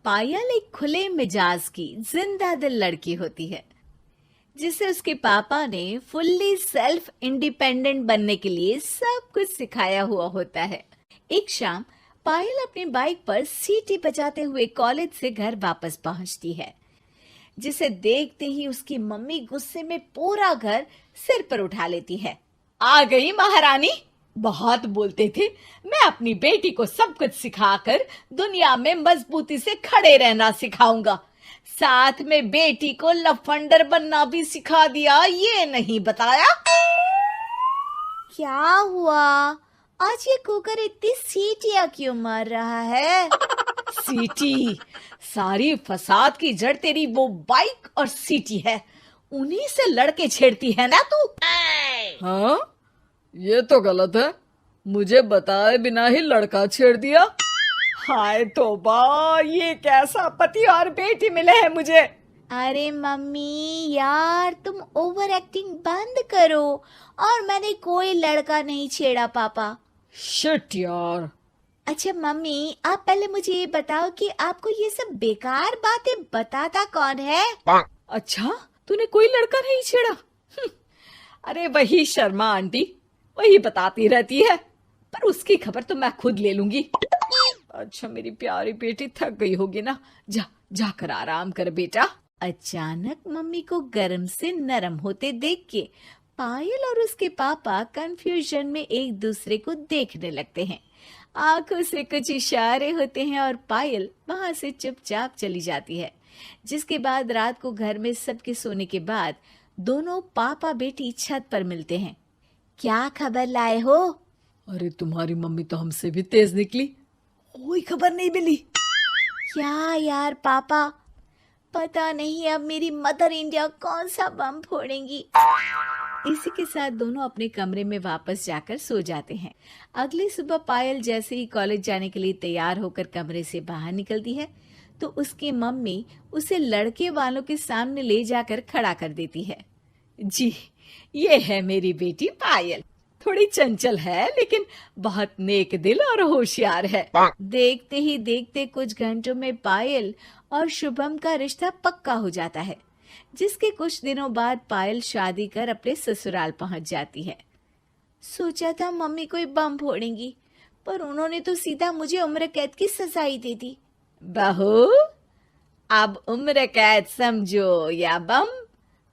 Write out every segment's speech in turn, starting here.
पायल एक खुले मिजाज की जिंदा दिल लड़की होती है जिसे उसके पापा ने फुल्ली सेल्फ इंडिपेंडेंट बनने के लिए सब कुछ सिखाया हुआ होता है। एक शाम पायल अपनी बाइक पर सीटी बजाते हुए कॉलेज से घर वापस पहुंचती है, जिसे देखते ही उसकी मम्मी गुस्से में पूरा घर सिर पर उठा लेती है। आ गई महारानी, बहुत बोलते थे मैं अपनी बेटी को सब कुछ सिखाकर दुनिया में मजबूती से खड़े रहना सिखाऊंगा, साथ में बेटी को लफंडर बनना भी सिखा दिया, ये नहीं बताया। क्या हुआ? आज ये कुकर इतनी सीटियां क्यों मार रहा है? सीटी? सारी फसाद की जड़ तेरी वो बाइक और सीटी है, उन्हीं से लड़के छेड़ती है ना तू। हाँ, ये तो गलत है, मुझे बताए बिना ही लड़का छेड़ दिया। हाय तौबा, ये कैसा पति और बेटी मिले हैं मुझे। अरे मम्मी यार, तुम ओवर एक्टिंग बंद करो, और मैंने कोई लड़का नहीं छेड़ा पापा। शिट यार। अच्छा मम्मी, आप पहले मुझे ये बताओ कि आपको ये सब बेकार बातें बताता कौन है? अच्छा, तूने कोई लड़का नहीं छेड़ा? अरे वही शर्मा आंटी, वही बताती रहती है, पर उसकी खबर तो मैं खुद ले लूंगी। अच्छा मेरी प्यारी बेटी, थक गई होगी ना, जाकर आराम कर बेटा। अचानक मम्मी को गर्म से नरम होते देख के पायल और उसके पापा कंफ्यूजन में एक दूसरे को देखने लगते हैं। आंखों से कुछ इशारे होते हैं और पायल वहां से चुपचाप चली जाती है। जिसके बाद रात को घर में सबके सोने के बाद दोनों पापा बेटी छत पर मिलते हैं। क्या खबर लाए हो? अरे तुम्हारी मम्मी तो हमसे भी तेज निकली, कोई खबर नहीं मिली। क्या यार पापा, पता नहीं अब मेरी मदर इंडिया कौन सा बम फोड़ेंगी। इसी के साथ दोनों अपने कमरे में वापस जाकर सो जाते हैं। अगली सुबह पायल जैसे ही कॉलेज जाने के लिए तैयार होकर कमरे से बाहर निकलती है तो उसकी मम्मी उसे लड़के वालों के सामने ले जाकर खड़ा कर देती है। जी, ये है मेरी बेटी पायल, थोड़ी चंचल है लेकिन बहुत नेक दिल और होशियार है। देखते ही देखते कुछ घंटों में पायल और शुभम का रिश्ता पक्का हो जाता है, जिसके कुछ दिनों बाद पायल शादी कर अपने ससुराल पहुंच जाती है। सोचा था मम्मी कोई बम फोड़ेंगी, पर उन्होंने तो सीधा मुझे उम्र कैद की सजा ही दे दी। बहू, अब उम्र कैद समझो या बम,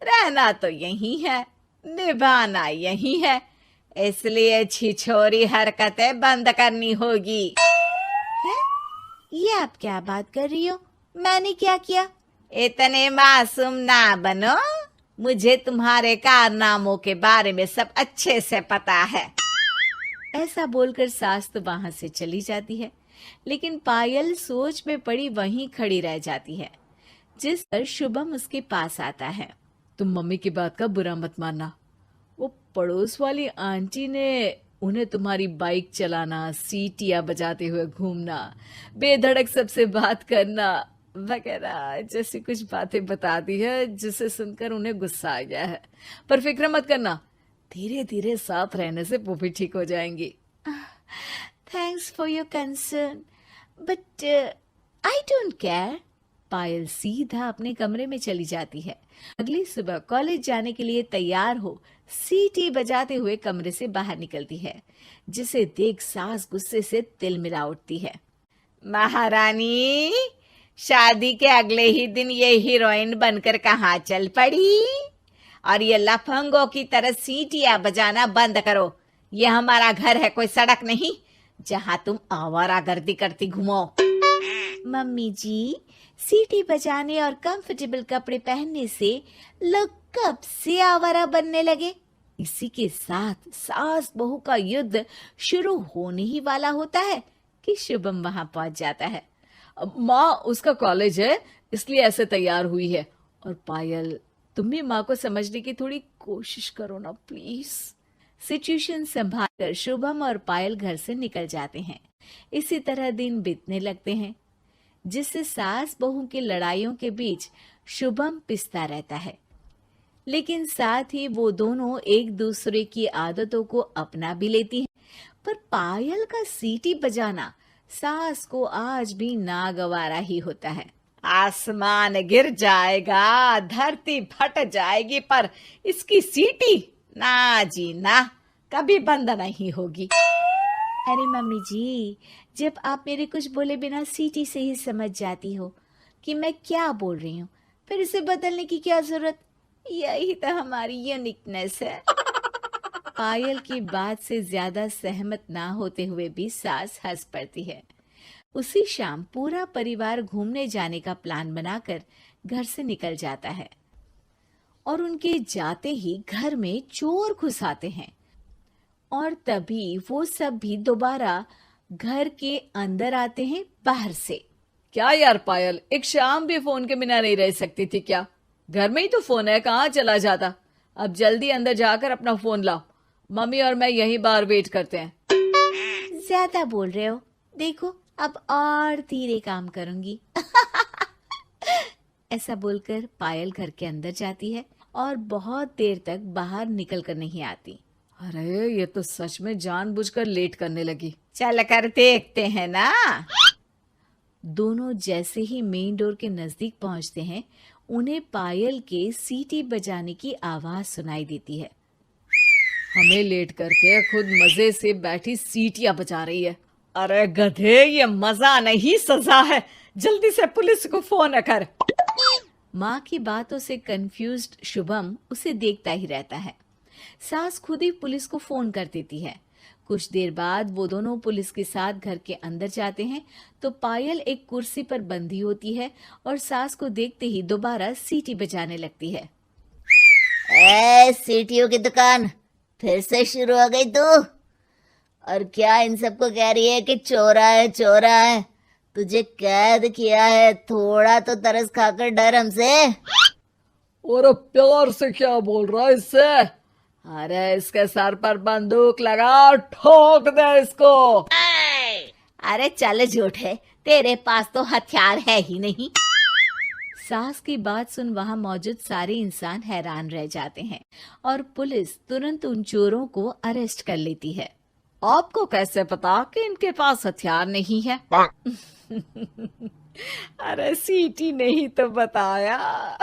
रहना तो यही है, निभाना यही है, इसलिए छिछोरी हरकतें बंद करनी होगी। है? ये आप क्या बात कर रही हो? मैंने क्या किया? इतने मासूम ना बनो, मुझे तुम्हारे कारनामों के बारे में सब अच्छे से पता है। ऐसा बोलकर सास तो वहां से चली जाती है, लेकिन पायल सोच में पड़ी वहीं खड़ी रह जाती है। जिस पर शुभम उसके पास आता है। तुम मम्मी की बात का बुरा मत मानना, वो पड़ोस वाली आंटी ने उन्हें तुम्हारी बाइक चलाना, सीटियां बजाते हुए घूमना, बेधड़क सबसे बात करना वगैरह जैसी कुछ बातें बता दी है, जिसे सुनकर उन्हें गुस्सा आ गया है। पर फिक्र मत करना, धीरे धीरे साथ रहने से वो भी ठीक हो जाएंगी। Thanks for your concern, but I don't care. Payal सीधा अपने कमरे में चली जाती है। अगली सुबह कॉलेज जाने के लिए तैयार हो सीटी बजाते हुए कमरे से बाहर निकलती है, जिसे देख सास गुस्से से तिलमिला उठती है। महारानी, शादी के अगले ही दिन ये हीरोइन बनकर कहाँ चल पड़ी? और ये लफंगों की तरह सीटियां बजाना बंद करो। ये हमारा घर है, कोई सड़क नहीं जहाँ तुम आवारागर्दी करती घूमो। मम्मी जी, सीटी बजाने और कंफर्टेबल कपड़े पहनने से लोग कब से आवारा बनने लगे? इसी के साथ सास बहू का युद्ध शुरू होने ही वाला होता है कि शुभम वहां पहुंच जाता है। माँ, उसका कॉलेज है इसलिए ऐसे तैयार हुई है। और पायल, तुम भी माँ को समझने की थोड़ी कोशिश करो ना प्लीज। सिचुएशन संभालकर शुभम और पायल घर से निकल जाते हैं। इसी तरह दिन बीतने लगते हैं, जिससे सास बहू की लड़ाइयों के बीच शुभम पिसता रहता है, लेकिन साथ ही वो दोनों एक दूसरे की आदतों को अपना भी लेती हैं। पर पायल का सीटी बजाना सास को आज भी नागवारा ही होता है। आसमान गिर जाएगा, धरती फट जाएगी, पर इसकी सीटी ना जी ना, कभी बंद नहीं होगी। अरे मम्मी जी, जब आप मेरे कुछ बोले बिना सीटी से ही समझ जाती हो कि मैं क्या बोल रही हूँ, फिर इसे बदलने की क्या जरूरत? यही तो हमारी यूनिकनेस है। पायल की बात से ज्यादा सहमत ना होते हुए भी सास हंस पड़ती है। उसी शाम पूरा परिवार घूमने जाने का प्लान बनाकर घर से निकल जाता है और उनके जाते ही घर में चोर घुस आते हैं और तभी वो सब भी दोबारा घर के अंदर आते हैं बाहर से। क्या यार पायल, एक शाम भी फोन के बिना नहीं रह सकती थी क्या? घर में ही तो फोन है, कहाँ चला जाता? अब जल्दी अंदर जाकर अपना फोन लाओ, मम्मी और मैं यहीं बाहर वेट करते हैं। ज्यादा बोल रहे हो, देखो अब और धीरे काम करूंगी। ऐसा बोलकर पायल घर के अंदर जाती है और बहुत देर तक बाहर निकल कर नहीं आती। अरे ये तो सच में जानबूझकर लेट करने लगी। चल कर देखते हैं ना। दोनों जैसे ही मेन डोर के नजदीक पहुंचते हैं, उन्हें पायल के सीटी बजाने की आवाज सुनाई देती है। हमें लेट करके खुद मजे से बैठी सीटियां बजा रही है। अरे गधे, ये मजा नहीं सजा है, जल्दी से पुलिस को फोन कर। माँ की बातों से कंफ्यूज्ड शुभम उसे देखता ही रहता है। सास खुद ही पुलिस को फोन कर देती है। कुछ देर बाद वो दोनों पुलिस के साथ घर के अंदर जाते हैं तो पायल एक कुर्सी पर बंधी होती है और सास को देखते ही दोबारा सीटी बजाने लगती है। सीटियों की दुकान फिर से शुरू हो गई तू? और क्या इन सबको कह रही है कि चोरा है चोरा है? तुझे कैद किया है, थोड़ा तो तरस खाकर डर हमसे। और प्यार से क्या बोल रहा है इससे? अरे इसके सर पर बंदूक लगा, ठोक दे इसको। अरे चल झूठे, तेरे पास तो हथियार है ही नहीं। सास की बात सुन वहां मौजूद सारे इंसान हैरान रह जाते हैं और पुलिस तुरंत उन चोरों को अरेस्ट कर लेती है। आपको कैसे पता कि इनके पास हथियार नहीं है? अरे सीटी नहीं तो बताया।